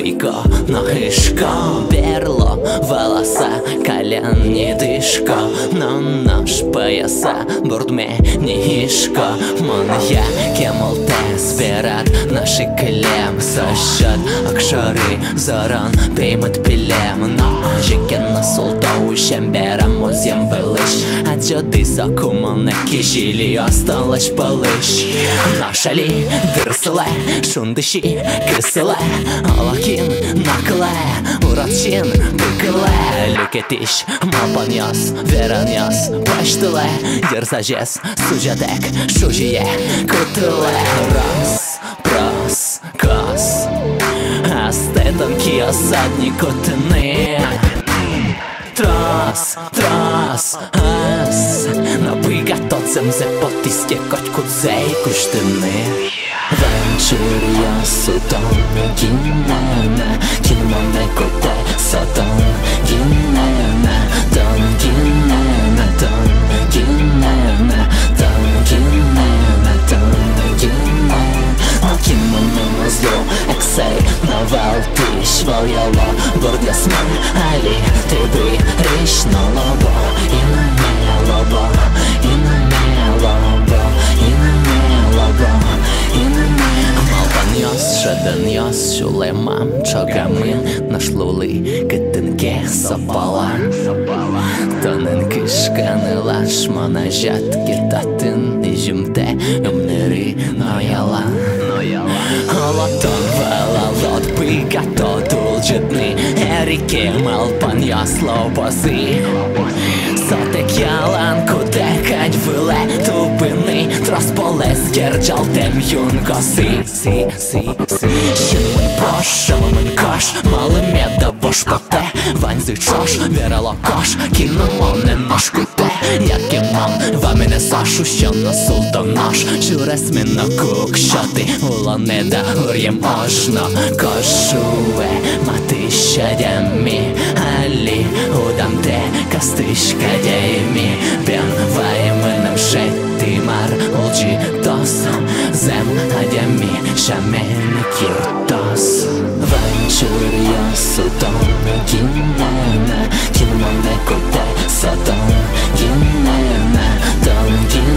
Бойко, ногишко, берло, волоса, колен, не дишко, но нож пояса, бурдме, не гішко. Мон я кемолте, збират наші клем, сощад, акшари, заран, пеймет пілем. Ножики на солдову, щемберам оз'єм велич, а джоди сокумоне кишілі, осталось полиш. Нашалі, дирселе, шундиші, киселе, Алакин, накле, урачин, быкыле. Лüketiş, mapanyas, veranyas, baştılе, Дерзажес, сужадек, шужие, кутыле. Раз, прос, кос, астетом киосадни кутыны. Трас, трас, ас, напига тоцем зе потиске кочкудзей куштыны. Вечір я сутон, кінене, кінмоне коте, сатон, кінене, тон, кінене, тон, кінене, тон, кінене, тон, кінене. Но кінмоне мозло, ексей, навал тиш, вояло, бордясман, алі, ти би річ на лобо, і на мене лобо, і на мене лобо, і на мене лобо. Малпаньос, шаденьос, шулемам, чогамин, нашлули, китинке, сопалам. Тонен кишканылаш, монажат, китатын, ижимте, юмнери, нояла. Олотон, валалот, пикато, тулчетни, ерике, малпаньос, лобози. Сотек ялан, кутекать, виле, тупини, тросполес, герджалтем, юнгоси. Щинмин пош, шаломин кош, малим меда бошкоте, ваньзи чош, вірало кош, кіномоне ношкуте. Яким мам, вамине сашу, що носул до нож, чурес мино кук, що ти улонеда, гур'єм ожно, кошуе, мати щадямі, алі, удамте, кастишка дяймі, бен ваймином шети мар, улджі тосом, зем адямі, шамен кіртос. Вечір я сутон, кінене, кінмоне коте, сатон, кінене, тон, кінене.